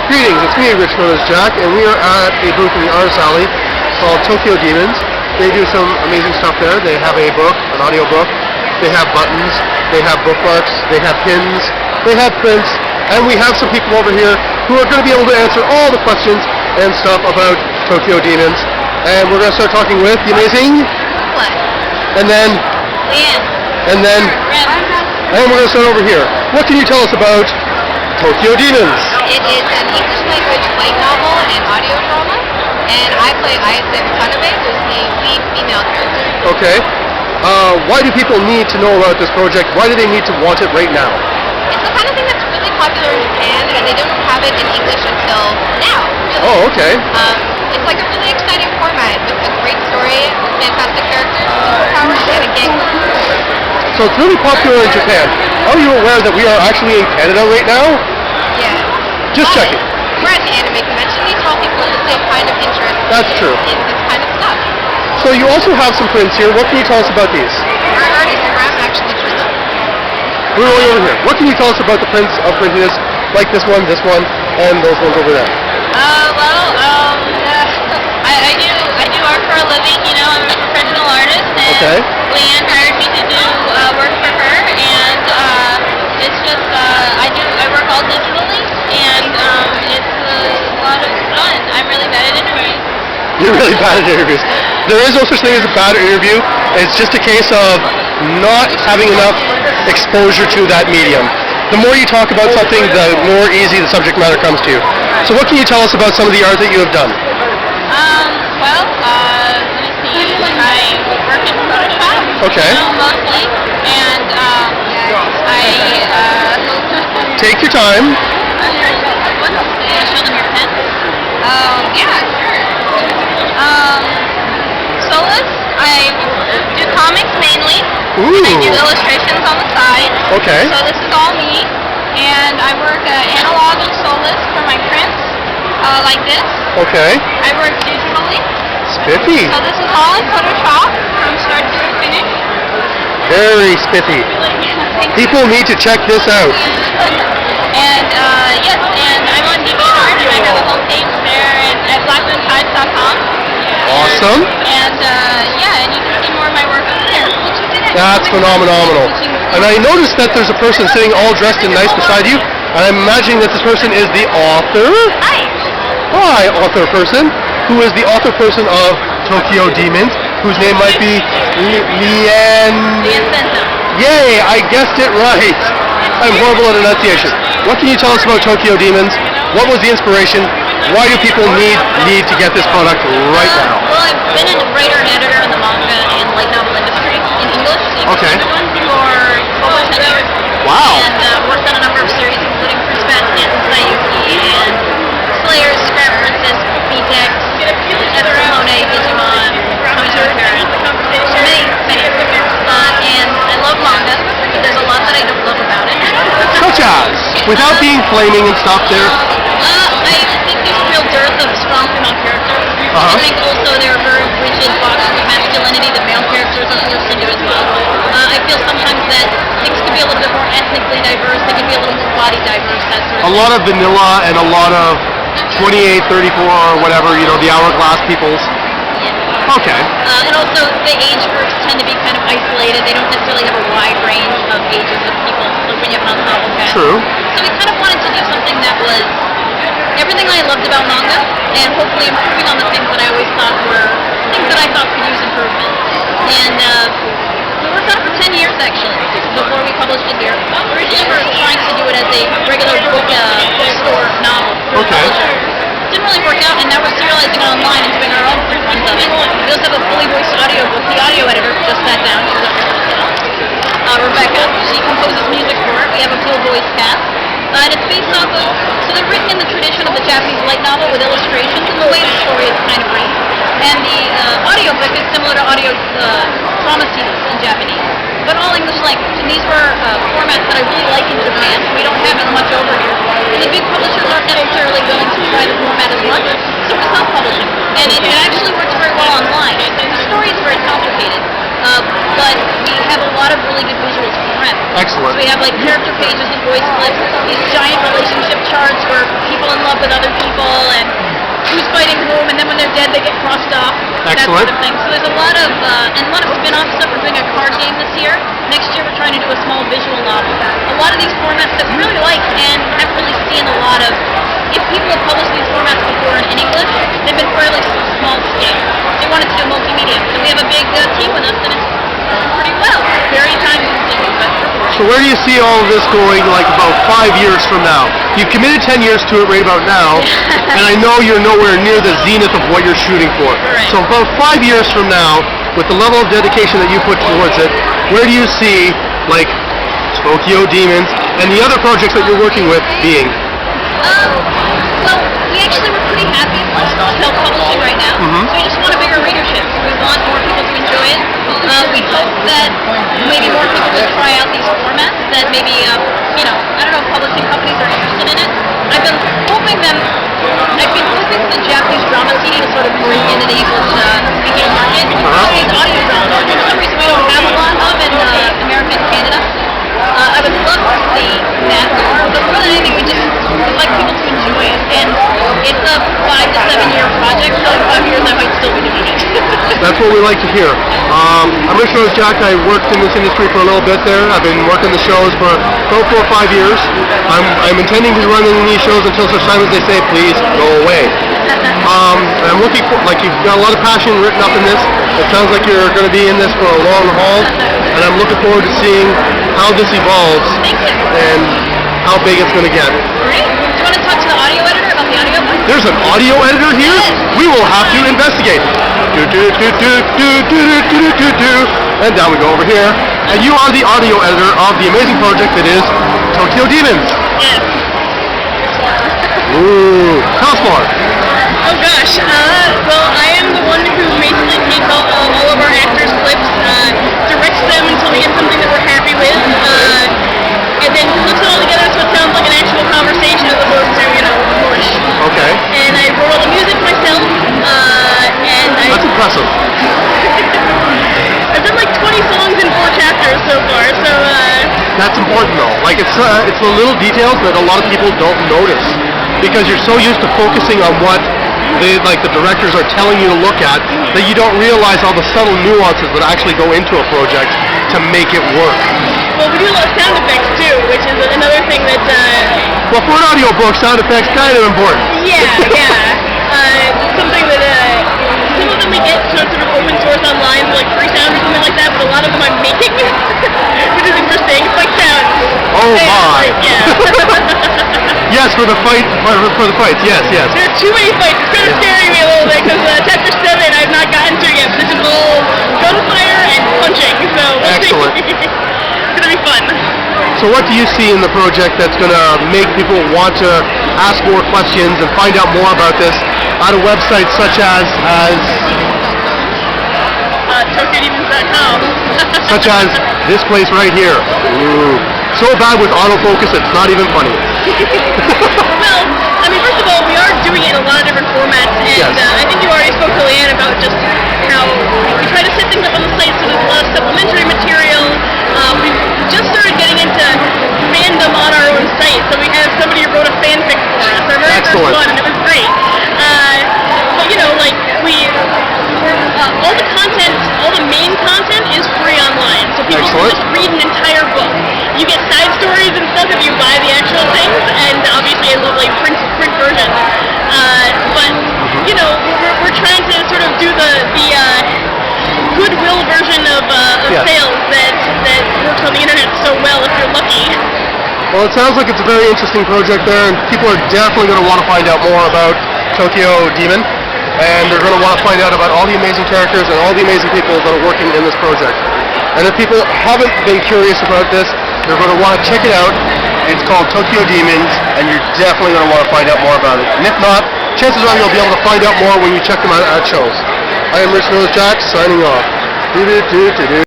Greetings, it's me, Rich known as Jack, and we are at a booth in the Artist Alley called Tokyo Demons. They do some amazing stuff there. They have a book, an audio book. They have buttons. They have bookmarks. They have pins. They have prints. And we have some people over here who are going to be able to answer all the questions and stuff about Tokyo Demons. And we're going to start talking with the amazing... What? And then... Leanne. And then... Rem. And we're going to start over here. What can you tell us about Tokyo Demons? It is an English language light novel and audio drama, and I play Ayase Watanabe, who's the lead female character. Okay. Why do people need to know about this project? Why do they need to want it right now? It's the kind of thing that's really popular in Japan, and they don't have it in English until now, really. Oh, okay. It's like a really exciting format with a great story, fantastic characters, superpowers, and a gang. So it's really popular in Japan. Are you aware that we are actually in Canada right now? Yeah. Just checking. We're at the anime convention. These are all people with the same kind of interest That's true. in this kind of stuff. So you also have some prints here. What can you tell us about these? Our artist Rem actually drew them. We're going over here. What can you tell us about the prints of printing this, like this one, and those ones over there? I do art for a living, you know, I'm a professional artist, and Okay. Leanne hired me to do work for her, and it's just, I work all digitally, and it's a lot of fun. I'm really bad at interviews. You're really bad at interviews. There is no such thing as a bad interview. It's just a case of not having enough exposure to that medium. The more you talk about something, the more easy the subject matter comes to you. So what can you tell us about some of the art that you have done? Let me see, I work in Photoshop, Okay. you know, mostly, and Take your time. show them your pen? Yeah, sure. Solus, I do comics mainly, and I do Ooh. illustrations on the side. Okay. So this is all me, and I work analog and Solus for my prints, like this. Okay. I work digitally, Spiffy. so this is all in Photoshop from start to finish. Very spiffy. People need to check this out. And yes, and I'm on DeviantArt, and I have a homepage there at blackmoontides.com. Awesome. And and you can see more of my work over there. That's phenomenal. And I noticed that there's a person sitting all dressed in nice beside you, and I'm imagining that this person is the author. Hi. Hi, author person, who is the author person of Tokyo Demons, whose name might be Leanne. Leanne Bento. Yay, I guessed it right. I'm horrible at enunciation. What can you tell us about Tokyo Demons? What was the inspiration? Why do people need to get this product right now? Well, I've been a writer and editor in the manga and light novel industry in English. Okay. For over 10 years. Wow. And worked on a number of series, including Fruits Basket and Sayuki and Slayers, Scrap Princess, B-Dex, Monet, Digimon, Hunter, many. And I love manga, but there's a lot that I don't love about it. Such as, without being flaming and stuff there. I think there's a real dearth of strong female characters. Uh-huh. I think also there are very rigid boxes of masculinity that male characters are forced into as well. I feel sometimes that things could be a little bit more ethnically diverse, they could be a little more body diverse, that sort of A lot of vanilla and a lot of 28, 34 or whatever, the hourglass peoples. Yeah. Okay. And also the age groups tend to be kind of isolated. They don't necessarily have a wide range of ages of people, like when you have an ensemble cast. True. So we kind of wanted to do something that was everything I loved about manga, and hopefully improving on the things that I always thought were things that I thought could use improvement. And we worked on it for 10 years actually, before we published it here. Originally we were trying to do it as a regular bookstore novel. Okay. Didn't really work out, and now we're serializing it online and doing our own print runs of it. We also have a fully voiced audiobook. The audio editor just sat down. She's up there. Rebecca, she composes music for it. We have a full voice cast. And it's based off of, so they're written in the tradition of the Japanese light novel with illustrations, and the way the story is kind of written. And the audiobook is similar to audio drama CDs in Japanese, but all English language. And these were formats that I really like in Japan. We don't have as much over here. And the big publishers aren't necessarily willing to try the format as much, so we're self-publishing. And it actually works very well online. The story is very complicated, but we have a lot of really good visuals for Rem. Excellent. So we have like character pages and voice clips, these giant relationship charts where people in love with other people, and who's fighting whom, and then when they're dead, they get crossed off. Excellent. That sort of thing. So there's a lot of spin-off stuff. We're doing a card game this year. Next year, we're trying to do a small visual novel. A lot of these formats that we really like and haven't really seen a lot of. If people have published these formats before in English, they've been fairly small scale. They wanted to do multimedia, and we have a big team with us, and it's going pretty well. Very time-consuming, but. So where do you see all of this going, like about 5 years from now? You've committed 10 years to it right about now, and I know you're nowhere near the zenith of what you're shooting for. Right. So about 5 years from now, with the level of dedication that you put towards it, where do you see, like, Tokyo Demons and the other projects that you're working with being? Well, we actually were pretty happy with self-publishing right now. So we just want a bigger readership. We want more people to enjoy it. We hope that maybe more people will try out these formats, that maybe, I don't know if publishing companies are interested in it. I've been hoping for the Japanese drama scene to sort of bring into the English-speaking market. These audio dramas, for some reason we don't have a lot of in America and Canada. I would love to see that more, but more than anything, we would like people to enjoy it. And it's a 5 to 7 year project, so in 5 years I might still be doing it. That's what we like to hear. I'm Rich Rose Jack. I worked in this industry for a little bit there. I've been working the shows for about 4 or 5 years. I'm intending to run these shows until such time as they say, please go away. I'm looking for, like, you've got a lot of passion written up in this. It sounds like you're going to be in this for a long haul, and I'm looking forward to seeing how this evolves Thank you. and how big it's going to get. Great. Do you want to talk to the audio editor about the audio book? There's an audio editor here? Yes. We will have to investigate. Do, do, do, do, do, do, do, do, do, do. And down we go over here. And you are the audio editor of the amazing project that is Tokyo Demons. Yes. Ooh. Tell us more. Oh gosh, well I am the one who basically takes all of our actors' clips, directs them until we get something that we're happy with, and then puts it all together so it sounds like an actual conversation as opposed to, mush. Okay. And I wrote all the music myself, and That's impressive. I've done like 20 songs in 4 chapters so far, so That's important though. Like it's the little details that a lot of people don't notice because you're so used to focusing on what the directors are telling you to look at that you don't realize all the subtle nuances that actually go into a project to make it work. well we do a lot of sound effects too, which is another thing that Well, for an audiobook, sound effects kind of important. something that some of them we get sort of open source online, so like free sound or something like that, but a lot of them I'm making, which is interesting. It's like sounds. Oh my! Yeah. Yes, for the fights. Yes, yes. There's too many fights. It's kind of scaring me a little bit because chapter 7 I've not gotten to yet. This is all gunfire and punching, so we'll Excellent. see. It's gonna be fun. So what do you see in the project that's going to make people want to ask more questions and find out more about this at a website such as TokyoDemons.com. such as this place right here? Ooh. So bad with autofocus, it's not even funny. Well, I mean, first of all, we are doing it in a lot of different formats, and Yes. I think you already spoke to Leanne about just how we try to set things up on the site so there's a lot of supplementary material. We just started getting into fandom on our own site, so we have somebody who wrote a fanfic for us, our very Excellent. first one, and it was great. But all the content, all the main content is free online, so people Excellent. can just read an entire book. You get side stories and stuff if you buy the actual things, and obviously a lovely print version. But we're trying to sort of do the goodwill version of Yes. sales that works on the internet so well if you're lucky. Well, it sounds like it's a very interesting project there, and people are definitely going to want to find out more about Tokyo Demon, and they're going to want to find out about all the amazing characters and all the amazing people that are working in this project. And if people haven't been curious about this, they're going to want to check it out. It's called Tokyo Demons, and you're definitely going to want to find out more about it. And if not, chances are you'll be able to find out more when you check them out at shows. I am Rich Rose Jack, signing off.